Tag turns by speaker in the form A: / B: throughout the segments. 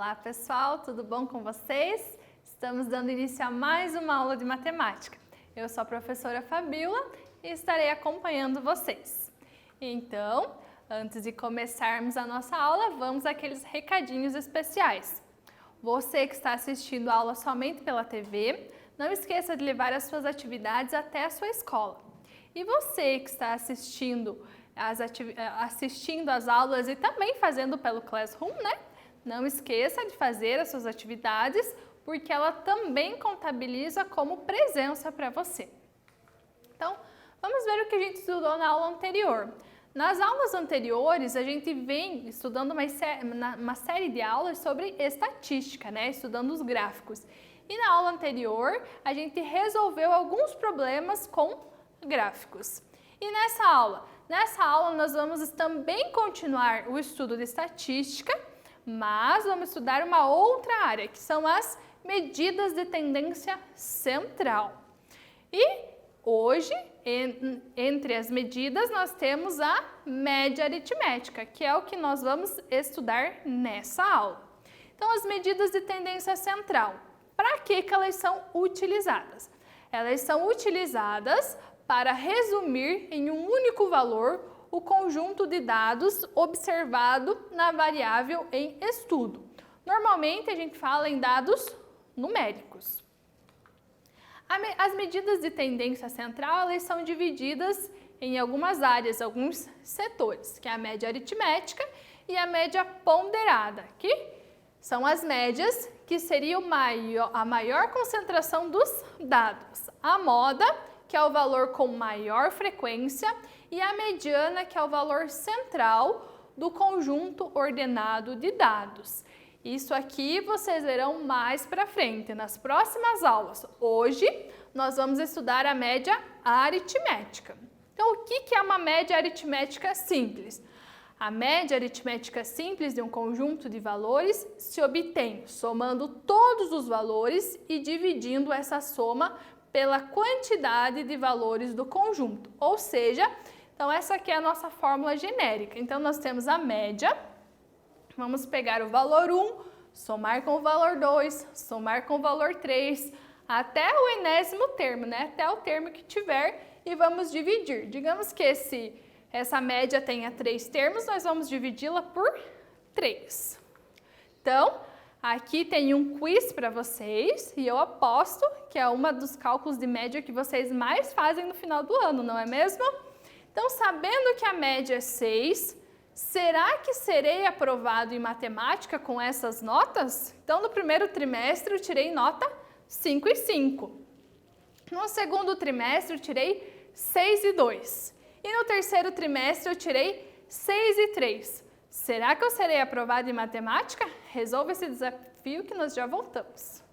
A: Olá pessoal, tudo bom com vocês? Estamos dando início a mais uma aula de matemática. Eu sou a professora Fabíola e estarei acompanhando vocês. Então, antes de começarmos a nossa aula, vamos àqueles recadinhos especiais. Você que está assistindo a aula somente pela TV, não esqueça de levar as suas atividades até a sua escola. E você que está assistindo as aulas e também fazendo pelo Classroom, né? Não esqueça de fazer as suas atividades, porque ela também contabiliza como presença para você. Então, vamos ver o que a gente estudou na aula anterior. Nas aulas anteriores, a gente vem estudando uma série de aulas sobre estatística, né? Estudando os gráficos. E na aula anterior, a gente resolveu alguns problemas com gráficos. E nessa aula nós vamos também continuar o estudo de estatística, mas vamos estudar uma outra área, que são as medidas de tendência central. E hoje, entre as medidas, nós temos a média aritmética, que é o que nós vamos estudar nessa aula. Então, as medidas de tendência central, para que elas são utilizadas? Elas são utilizadas para resumir em um único valor o conjunto de dados observado na variável em estudo. Normalmente a gente fala em dados numéricos. As medidas de tendência central, elas são divididas em algumas áreas, alguns setores, que é a média aritmética e a média ponderada, que são as médias que seriam a maior concentração dos dados. A moda, que é o valor com maior frequência, e a mediana, que é o valor central do conjunto ordenado de dados. Isso aqui vocês verão mais para frente, nas próximas aulas. Hoje, nós vamos estudar a média aritmética. Então, o que é uma média aritmética simples? A média aritmética simples de um conjunto de valores se obtém somando todos os valores e dividindo essa soma pela quantidade de valores do conjunto, ou seja, então essa aqui é a nossa fórmula genérica. Então nós temos a média, vamos pegar o valor 1, somar com o valor 2, somar com o valor 3, até o enésimo termo, né? Até o termo que tiver e vamos dividir. Digamos que essa média tenha 3 termos, nós vamos dividi-la por 3. Então, aqui tem um quiz para vocês e eu aposto que é um dos cálculos de média que vocês mais fazem no final do ano, não é mesmo? Então, sabendo que a média é 6, será que serei aprovado em matemática com essas notas? Então, no primeiro trimestre eu tirei nota 5 e 5. No segundo trimestre eu tirei 6 e 2. E no terceiro trimestre eu tirei 6 e 3. Será que eu serei aprovado em matemática? Resolva esse desafio que nós já voltamos.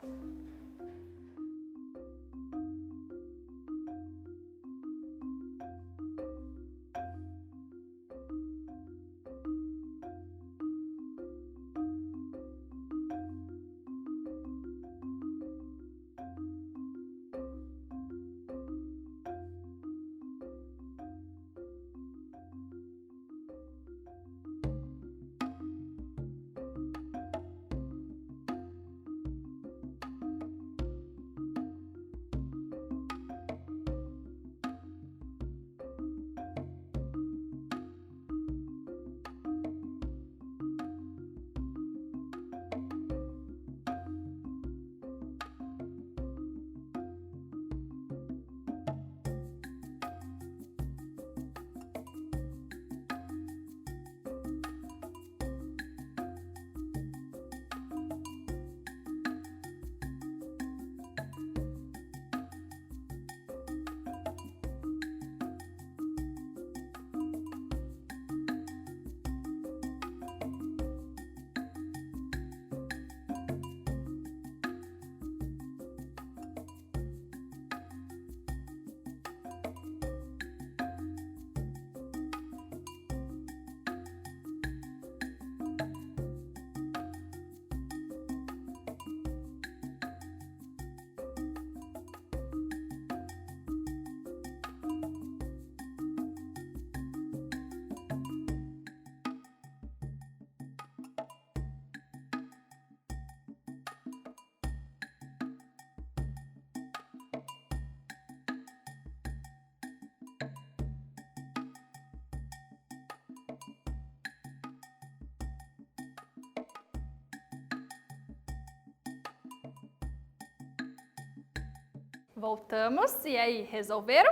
A: Voltamos. E aí, resolveram?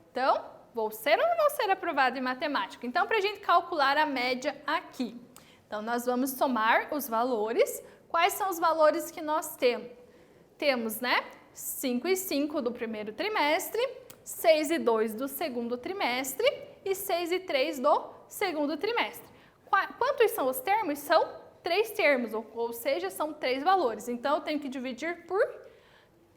A: Então, vou ser ou não vou ser aprovado em matemática? Então, para a gente calcular a média aqui. Então, nós vamos somar os valores. Quais são os valores que nós temos? Temos, né? 5 e 5 do primeiro trimestre, 6 e 2 do segundo trimestre e 6 e 3 do segundo trimestre. Quantos são os termos? São 3 termos, ou seja, são 3 valores. Então, eu tenho que dividir por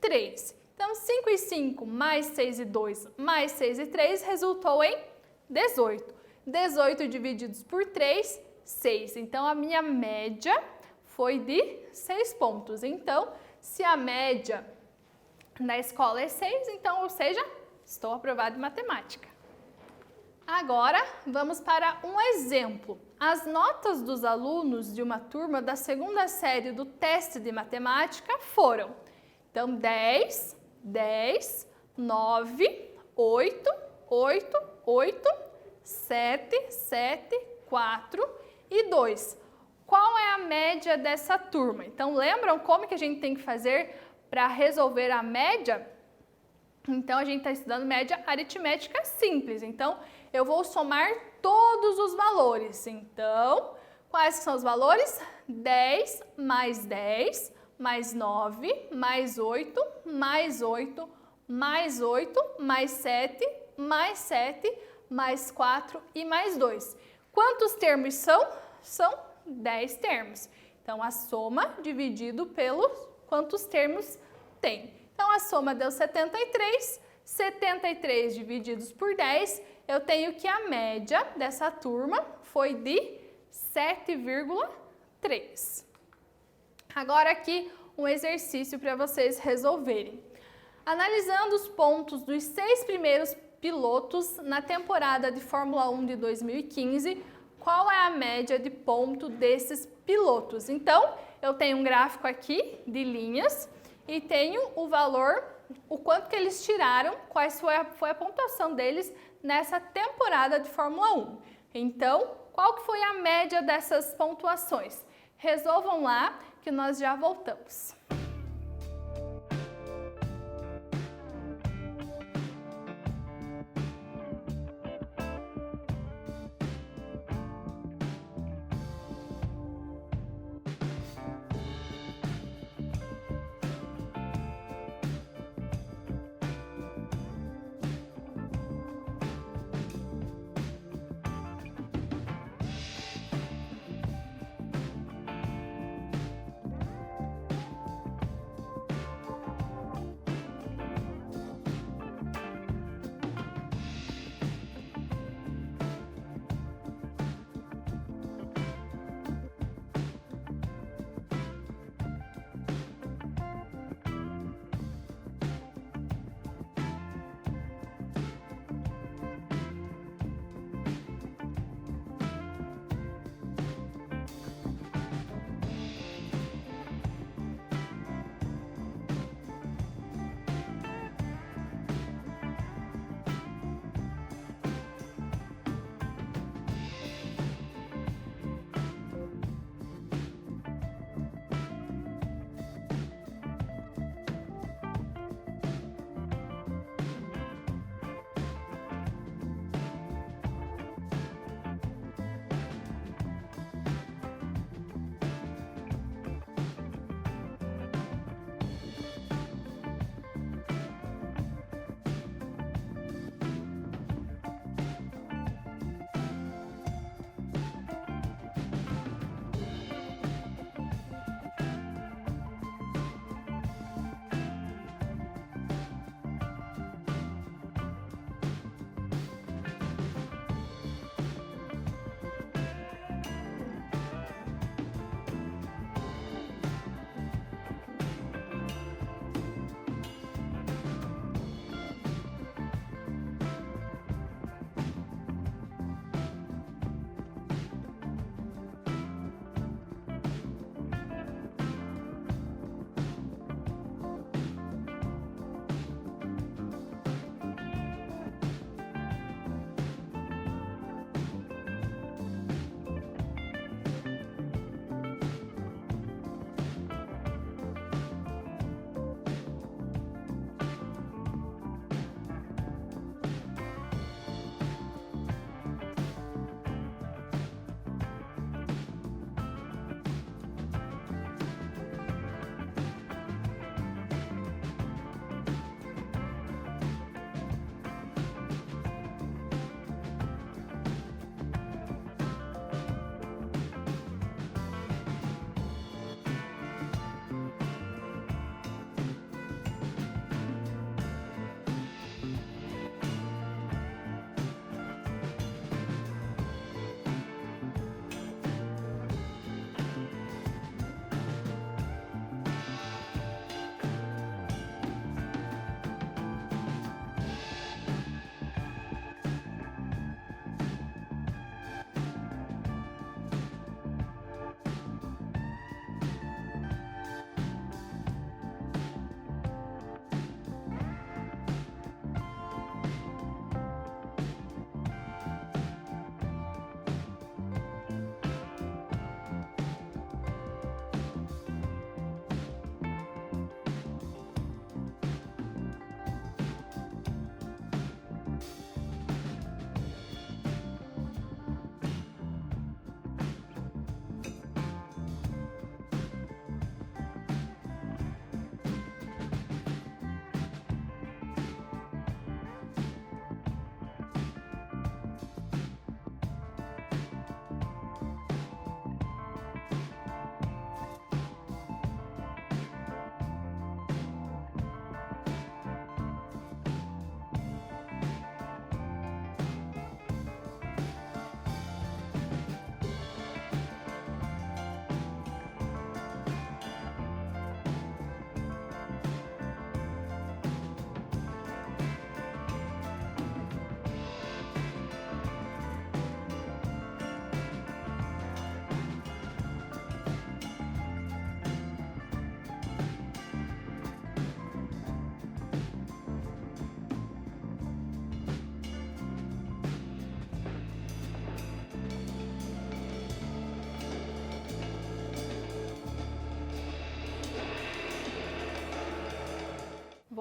A: 3. Então, 5 e 5 mais 6 e 2 mais 6 e 3 resultou em 18. 18 divididos por 3, 6. Então, a minha média foi de 6 pontos. Então, se a média da escola é 6, então, ou seja, estou aprovado em matemática. Agora, vamos para um exemplo. As notas dos alunos de uma turma da segunda série do teste de matemática foram, então, 10, 10, 9, 8, 8, 8, 7, 7, 4 e 2. Qual é a média dessa turma? Então, lembram como que a gente tem que fazer para resolver a média? Então, a gente está estudando média aritmética simples. Então, eu vou somar todos os valores. Então, quais são os valores? 10 mais 10, mais 9, mais 8, mais 8, mais 8, mais 7, mais 7, mais 4 e mais 2. Quantos termos são? São 10 termos. Então, a soma dividido pelos quantos termos tem. Então, a soma deu 73. 73 divididos por 10, eu tenho que a média dessa turma foi de 7,3. Agora aqui um exercício para vocês resolverem. Analisando os pontos dos 6 primeiros pilotos na temporada de Fórmula 1 de 2015, qual é a média de ponto desses pilotos? Então, eu tenho um gráfico aqui de linhas e tenho o valor, o quanto que eles tiraram, quais foi a pontuação deles nessa temporada de Fórmula 1. Então, qual que foi a média dessas pontuações? Resolvam lá que nós já voltamos.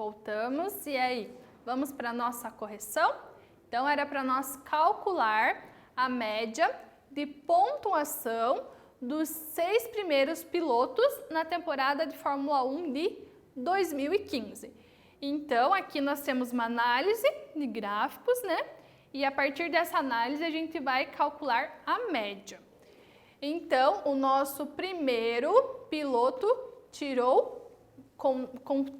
A: Voltamos, e aí? Vamos para a nossa correção? Então, era para nós calcular a média de pontuação dos 6 primeiros pilotos na temporada de Fórmula 1 de 2015. Então, aqui nós temos uma análise de gráficos, né? E a partir dessa análise, a gente vai calcular a média. Então, o nosso primeiro piloto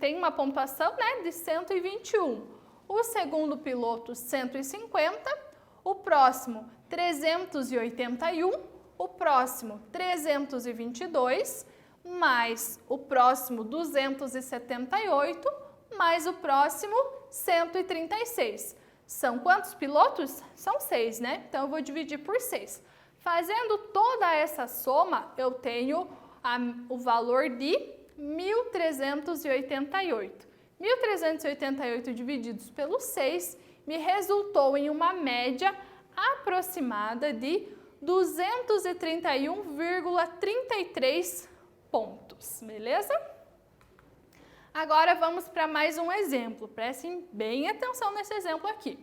A: tem uma pontuação, né, de 121. O segundo piloto, 150. O próximo, 381. O próximo, 322. Mais o próximo, 278. Mais o próximo, 136. São quantos pilotos? São 6, né? Então, eu vou dividir por 6. Fazendo toda essa soma, eu tenho o valor de 1.388. 1.388 divididos pelo 6 me resultou em uma média aproximada de 231,33 pontos, beleza? Agora vamos para mais um exemplo. Prestem bem atenção nesse exemplo aqui.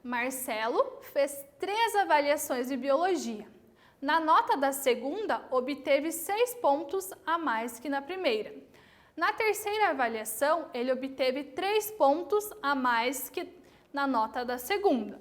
A: Marcelo fez 3 avaliações de biologia. Na nota da segunda, obteve 6 pontos a mais que na primeira. Na terceira avaliação, ele obteve 3 pontos a mais que na nota da segunda.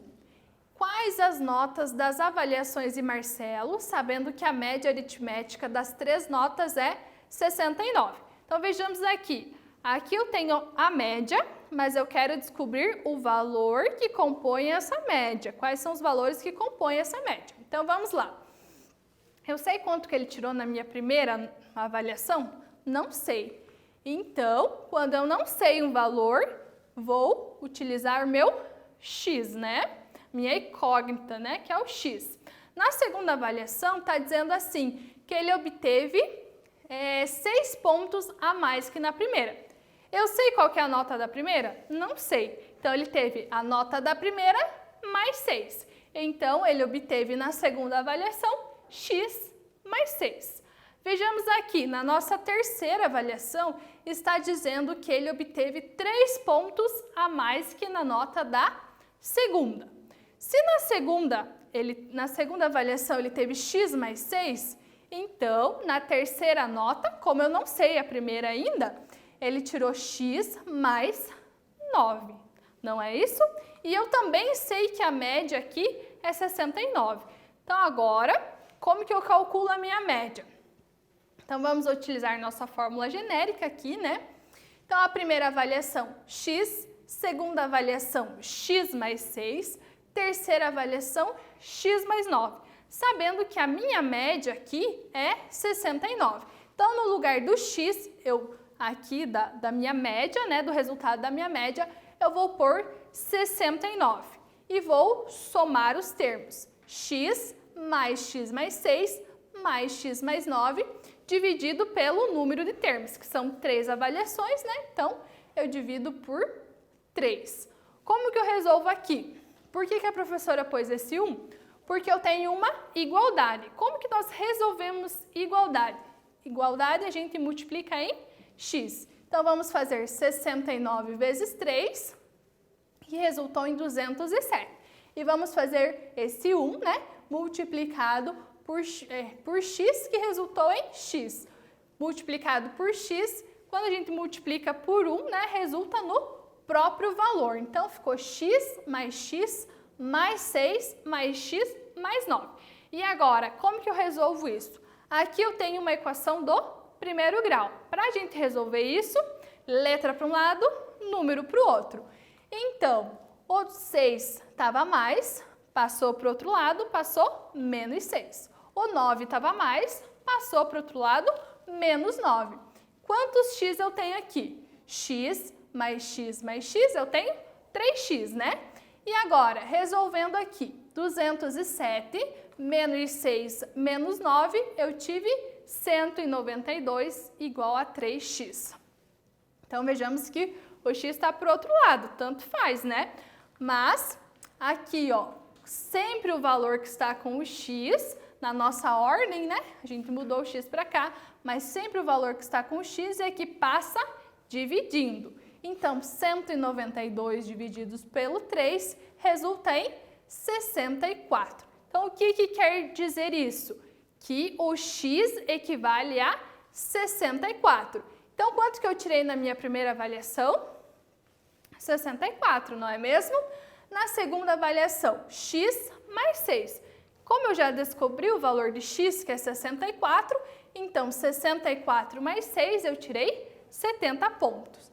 A: Quais as notas das avaliações de Marcelo, sabendo que a média aritmética das 3 notas é 69? Então, vejamos aqui. Aqui eu tenho a média, mas eu quero descobrir o valor que compõe essa média. Quais são os valores que compõem essa média? Então, vamos lá. Eu sei quanto que ele tirou na minha primeira avaliação? Não sei. Então, quando eu não sei um valor, vou utilizar o meu x, né? Minha incógnita, né? Que é o x. Na segunda avaliação, está dizendo assim, que ele obteve 6 pontos a mais que na primeira. Eu sei qual que é a nota da primeira? Não sei. Então, ele teve a nota da primeira mais 6. Então, ele obteve na segunda avaliação x mais 6. Vejamos aqui, na nossa terceira avaliação, está dizendo que ele obteve 3 pontos a mais que na nota da segunda. Se na segunda avaliação ele teve x mais 6, então, na terceira nota, como eu não sei a primeira ainda, ele tirou x mais 9. Não é isso? E eu também sei que a média aqui é 69. Então, agora, como que eu calculo a minha média? Então, vamos utilizar nossa fórmula genérica aqui, né? Então, a primeira avaliação, x. Segunda avaliação, x mais 6. Terceira avaliação, x mais 9. Sabendo que a minha média aqui é 69. Então, no lugar do x, aqui da minha média, né? Do resultado da minha média, eu vou pôr 69. E vou somar os termos. X mais 6 mais x mais 9 dividido pelo número de termos, que são 3 avaliações, né? Então, eu divido por 3. Como que eu resolvo aqui? Por que a professora pôs esse 1? Porque eu tenho uma igualdade. Como que nós resolvemos igualdade? Igualdade a gente multiplica em x. Então, vamos fazer 69 vezes 3, que resultou em 207. E vamos fazer esse 1, né? Multiplicado por x, que resultou em x. Multiplicado por x, quando a gente multiplica por 1, né, resulta no próprio valor. Então, ficou x mais 6 mais x mais 9. E agora, como que eu resolvo isso? Aqui eu tenho uma equação do primeiro grau. Para a gente resolver isso, letra para um lado, número para o outro. Então, o 6 estava mais, passou para o outro lado, passou menos 6. O 9 estava mais, passou para o outro lado, menos 9. Quantos x eu tenho aqui? X mais x mais x, eu tenho 3x, né? E agora, resolvendo aqui, 207 menos 6 menos 9, eu tive 192 igual a 3x. Então, vejamos que o x está para o outro lado, tanto faz, né? Mas, aqui, ó, sempre o valor que está com o x, na nossa ordem, né? A gente mudou o x para cá, mas sempre o valor que está com o x é que passa dividindo. Então, 192 divididos pelo 3 resulta em 64. Então, o que quer dizer isso? Que o x equivale a 64. Então, quanto que eu tirei na minha primeira avaliação? 64, não é mesmo? Na segunda avaliação, x mais 6. Como eu já descobri o valor de x, que é 64, então 64 mais 6 eu tirei 70 pontos.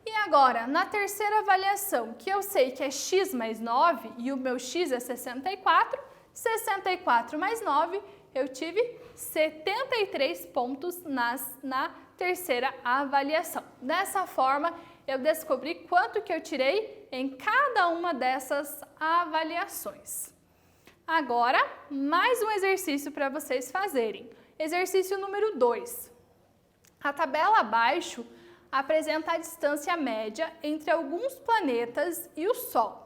A: E agora, na terceira avaliação, que eu sei que é x mais 9 e o meu x é 64, 64 mais 9, eu tive 73 pontos na terceira avaliação. Dessa forma, eu descobri quanto que eu tirei em cada uma dessas avaliações. Agora, mais um exercício para vocês fazerem. Exercício número 2. A tabela abaixo apresenta a distância média entre alguns planetas e o Sol.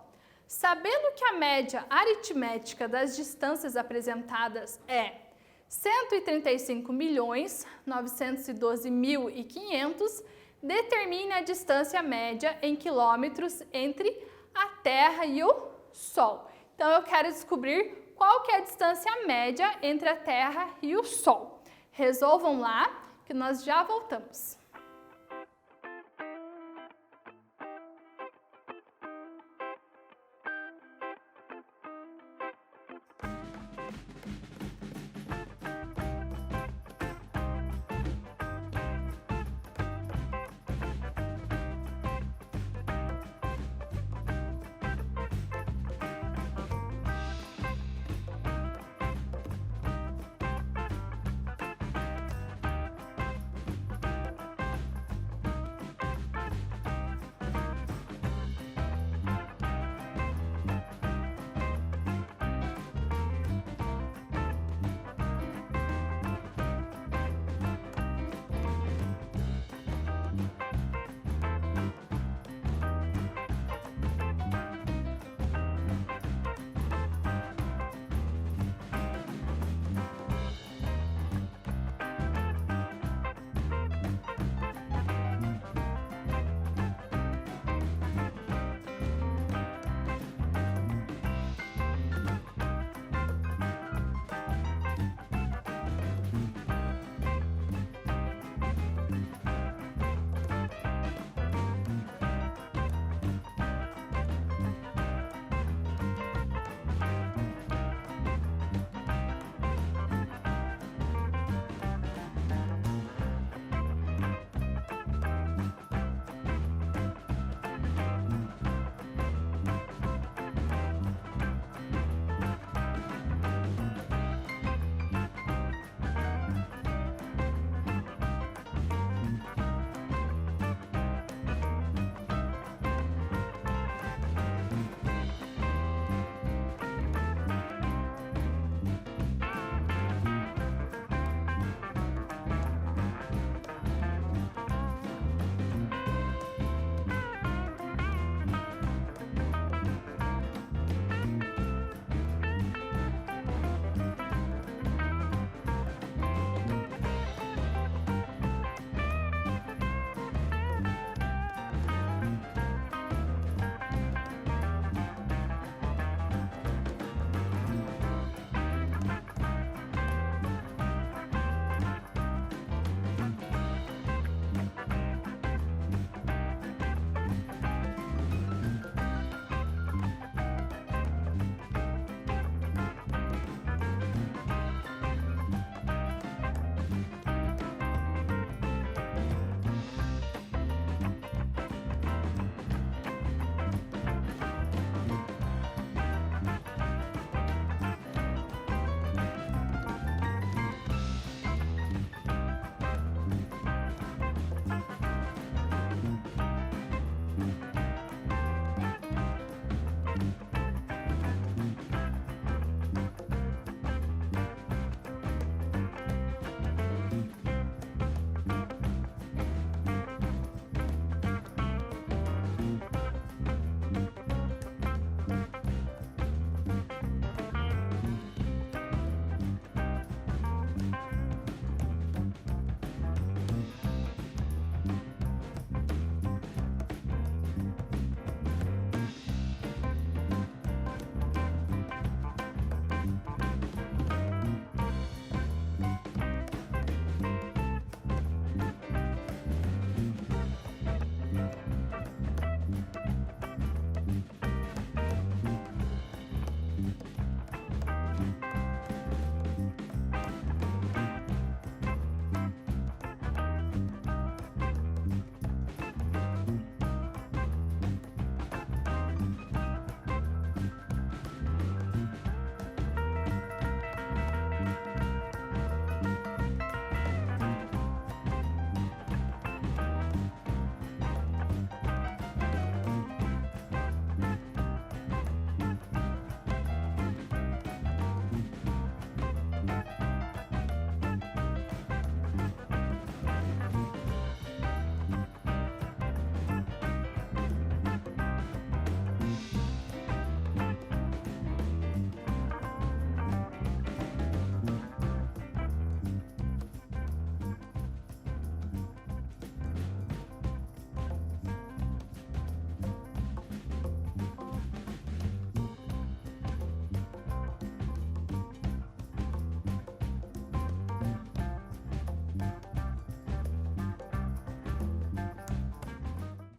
A: Sabendo que a média aritmética das distâncias apresentadas é 135.912.500, determine a distância média em quilômetros entre a Terra e o Sol. Então, eu quero descobrir qual que é a distância média entre a Terra e o Sol. Resolvam lá, que nós já voltamos.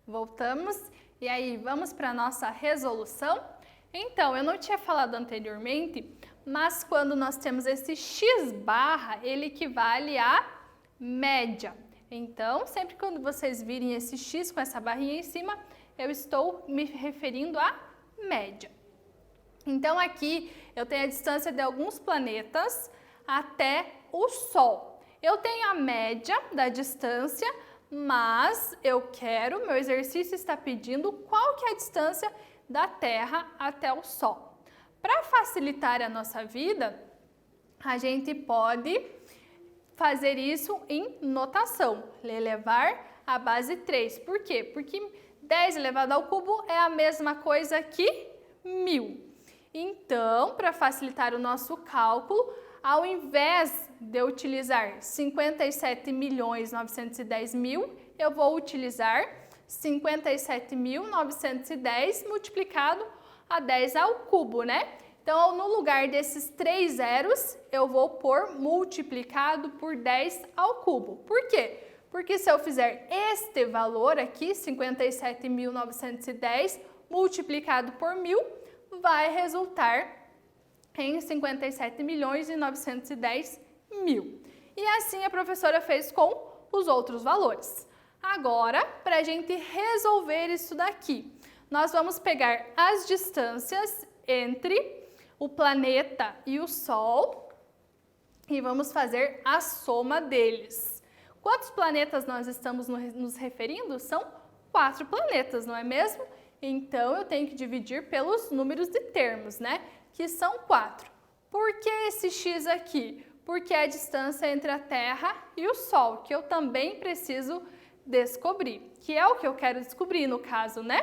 A: Voltamos. E aí, vamos para a nossa resolução? Então, eu não tinha falado anteriormente, mas quando nós temos esse x barra, ele equivale à média. Então, sempre quando vocês virem esse x com essa barrinha em cima, eu estou me referindo à média. Então, aqui eu tenho a distância de alguns planetas até o Sol. Eu tenho a média da distância, mas meu exercício está pedindo qual que é a distância da Terra até o Sol. Para facilitar a nossa vida, a gente pode fazer isso em notação, elevar a base 3. Por quê? Porque 10 elevado ao cubo é a mesma coisa que 1000. Então, para facilitar o nosso cálculo, ao invés de eu utilizar 57.910.000, eu vou utilizar 57.910 multiplicado a 10 ao cubo, né? Então, no lugar desses 3 zeros, eu vou pôr multiplicado por 10 ao cubo. Por quê? Porque se eu fizer este valor aqui, 57.910 multiplicado por 1000, vai resultar em 57.910.000. E assim a professora fez com os outros valores. Agora, para a gente resolver isso daqui, nós vamos pegar as distâncias entre o planeta e o Sol e vamos fazer a soma deles. Quantos planetas nós estamos nos referindo? São 4 planetas, não é mesmo? Então, eu tenho que dividir pelos números de termos, né? Que são 4. Por que esse x aqui? Porque é a distância entre a Terra e o Sol, que eu também preciso descobrir, que é o que eu quero descobrir no caso, né?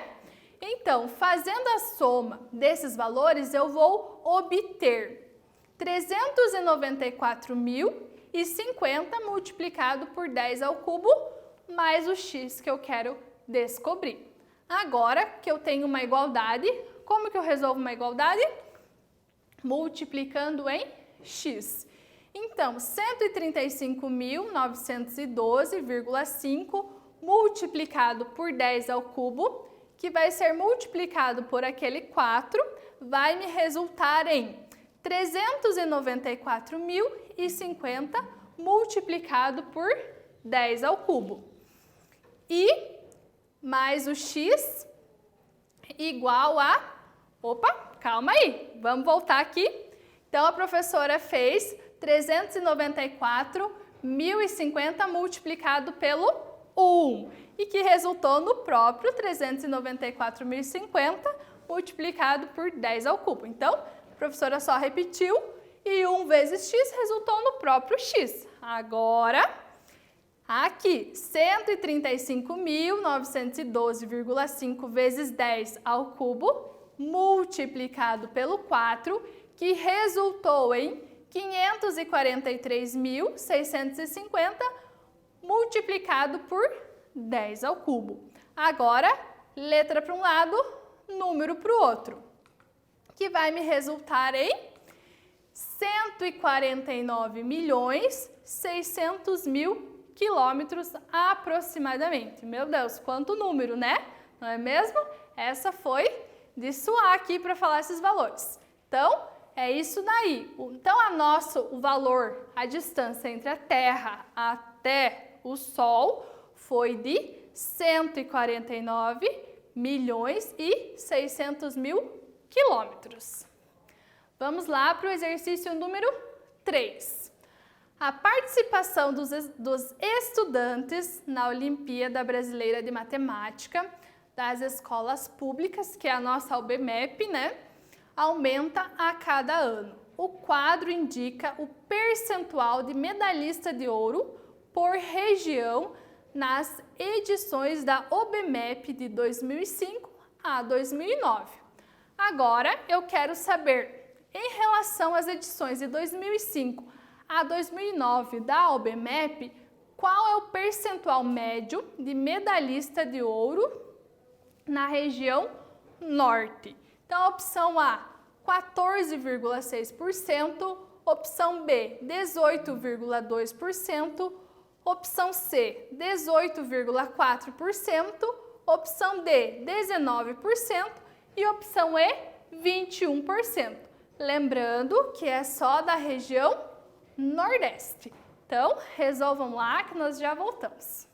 A: Então, fazendo a soma desses valores, eu vou obter 394.050 multiplicado por 10 ao cubo, mais o x que eu quero descobrir. Agora que eu tenho uma igualdade, como que eu resolvo uma igualdade? Multiplicando em x. Então, 135.912,5 multiplicado por 10 ao cubo, que vai ser multiplicado por aquele 4, vai me resultar em 394.050 multiplicado por 10 ao cubo. E mais o x igual a... Opa, calma aí, vamos voltar aqui. Então, a professora fez 394.050 multiplicado pelo 1, e que resultou no próprio 394.050 multiplicado por 10 ao cubo. Então, a professora só repetiu e 1 vezes x resultou no próprio x. Agora, aqui, 135.912,5 vezes 10 ao cubo, multiplicado pelo 4, que resultou em 543.650 multiplicado por 10 ao cubo. Agora, letra para um lado, número para o outro, que vai me resultar em 149.600.000 quilômetros aproximadamente. Meu Deus, quanto número, né? Não é mesmo? Essa foi de suar aqui para falar esses valores. Então, é isso daí. Então, o valor, a distância entre a Terra até o Sol foi de 149.600.000 quilômetros. Vamos lá para o exercício número 3. A participação dos estudantes na Olimpíada Brasileira de Matemática das escolas públicas, que é a nossa OBMEP, né, aumenta a cada ano. O quadro indica o percentual de medalhista de ouro por região nas edições da OBMEP de 2005 a 2009. Agora, eu quero saber, em relação às edições de 2005 a 2009 da OBMEP, qual é o percentual médio de medalhista de ouro na região norte. Então, a opção A, 14,6%, opção B, 18,2%, opção C, 18,4%, opção D, 19% e opção E, 21%. Lembrando que é só da região Nordeste. Então, resolvam lá que nós já voltamos.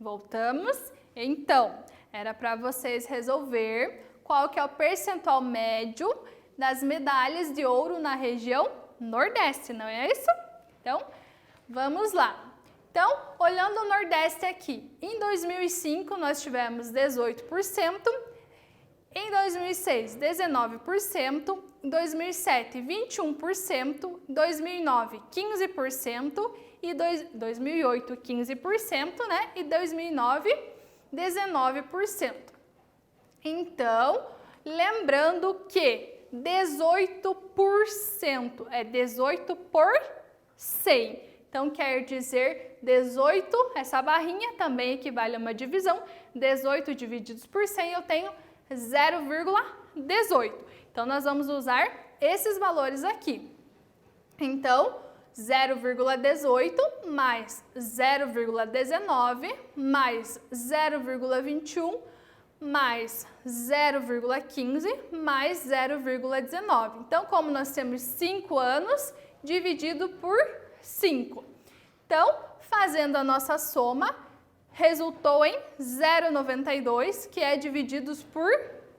A: Voltamos. Então, era para vocês resolver qual que é o percentual médio das medalhas de ouro na região Nordeste, não é isso? Então, vamos lá. Então, olhando o Nordeste aqui, em 2005 nós tivemos 18%, em 2006 19%, em 2007 21%, em 2009 15% e 2008 15%, né? E 2009 19%. Então, lembrando que 18% é 18 por 100. Então, quer dizer 18, essa barrinha também equivale a uma divisão. 18 divididos por 100, eu tenho 0,18. Então, nós vamos usar esses valores aqui. Então, 0,18 mais 0,19 mais 0,21 mais 0,15 mais 0,19. Então, como nós temos 5 anos, dividido por 5. Então, fazendo a nossa soma, resultou em 0,92, que é divididos por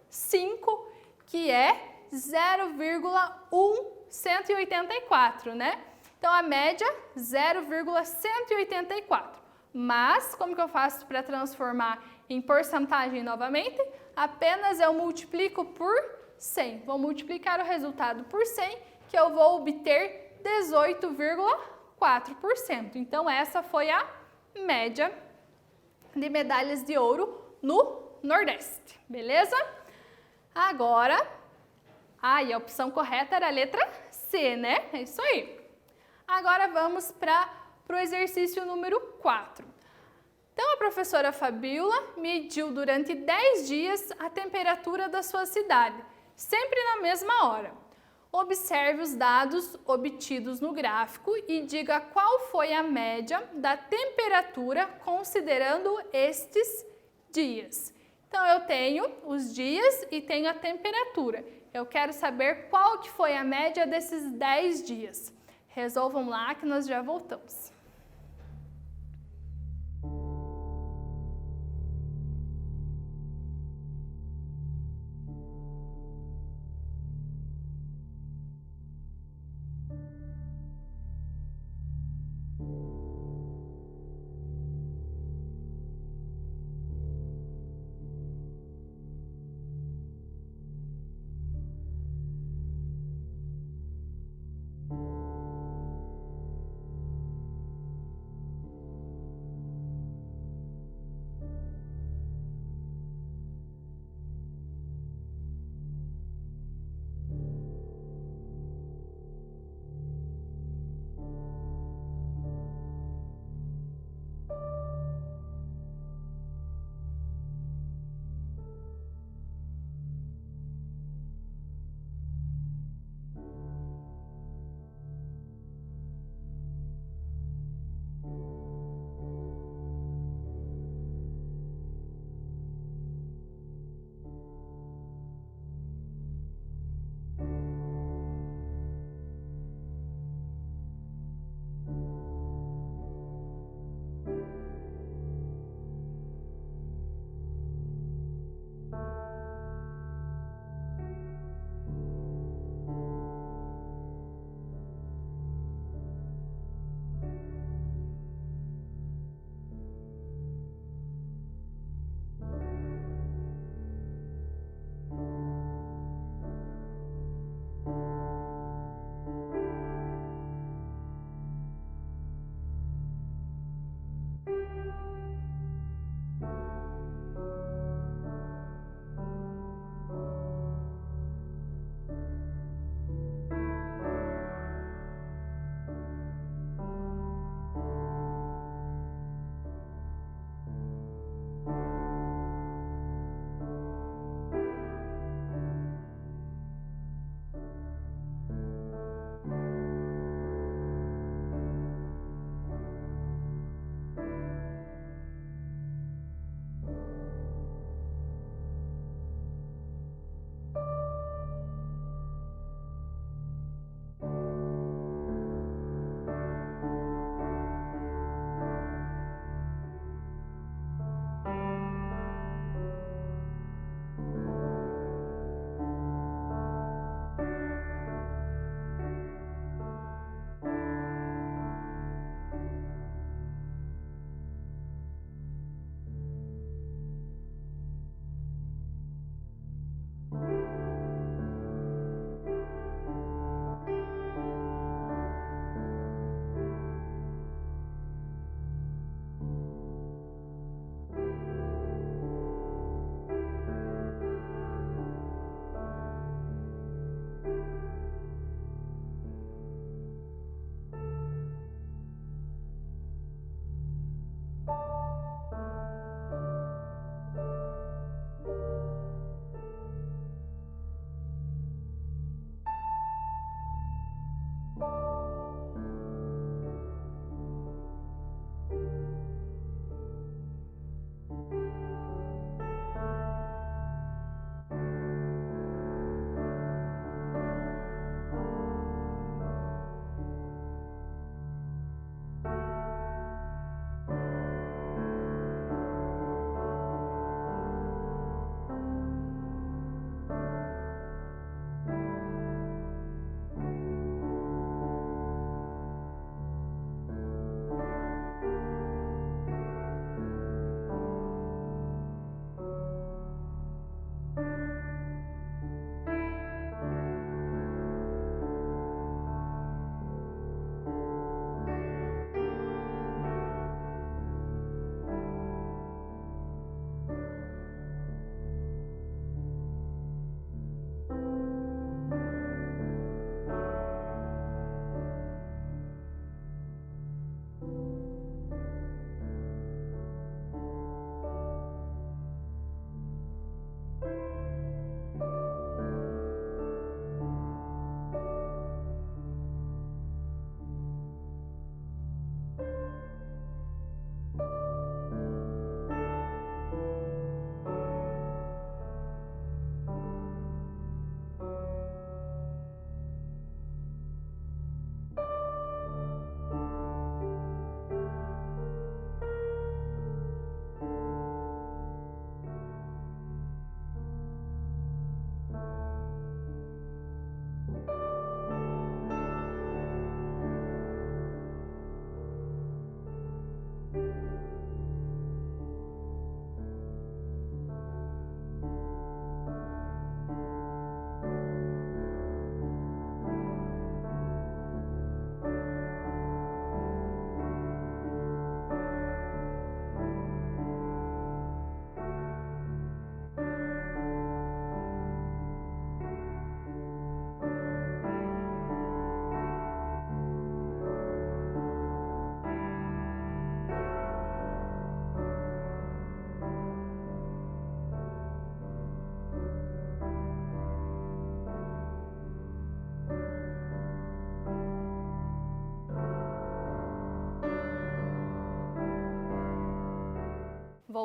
A: 5, que é 0,184, né? Então, a média, 0,184. Mas, como que eu faço para transformar em porcentagem novamente? Apenas eu multiplico por 100. Vou multiplicar o resultado por 100, que eu vou obter 18,4%. Então, essa foi a média de medalhas de ouro no Nordeste, beleza? Agora, e a opção correta era a letra C, né? É isso aí. Agora vamos para o exercício número 4. Então, a professora Fabíola mediu durante 10 dias a temperatura da sua cidade, sempre na mesma hora. Observe os dados obtidos no gráfico e diga qual foi a média da temperatura considerando estes dias. Então, eu tenho os dias e tenho a temperatura. Eu quero saber qual que foi a média desses 10 dias. Resolvam lá que nós já voltamos.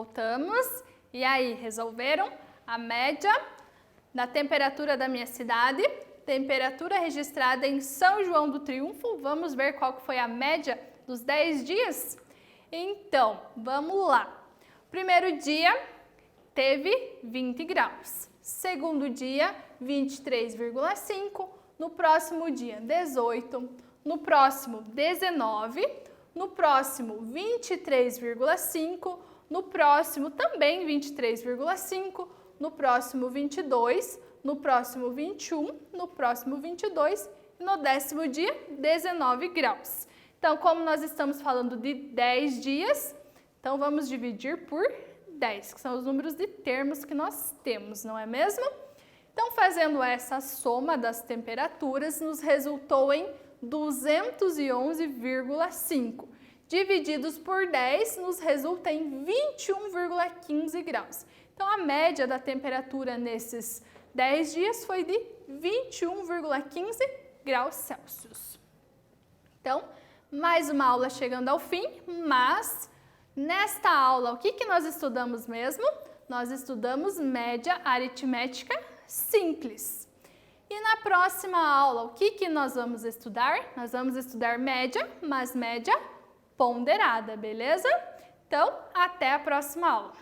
A: Voltamos. E aí, resolveram? A média da temperatura da minha cidade, temperatura registrada em São João do Triunfo. Vamos ver qual que foi a média dos 10 dias? Então, vamos lá. Primeiro dia teve 20 graus. Segundo dia, 23,5. No próximo dia, 18. No próximo, 19. No próximo, 23,5. No próximo, também 23,5. No próximo, 22. No próximo, 21. No próximo, 22. E no 10º dia, 19 graus. Então, como nós estamos falando de 10 dias, então vamos dividir por 10, que são os números de termos que nós temos, não é mesmo? Então, fazendo essa soma das temperaturas, nos resultou em 211,5. Divididos por 10, nos resulta em 21,15 graus. Então, a média da temperatura nesses 10 dias foi de 21,15 graus Celsius. Então, mais uma aula chegando ao fim, mas nesta aula, o que nós estudamos mesmo? Nós estudamos média aritmética simples. E na próxima aula, o que nós vamos estudar? Nós vamos estudar média, mas média ponderada, beleza? Então, até a próxima aula.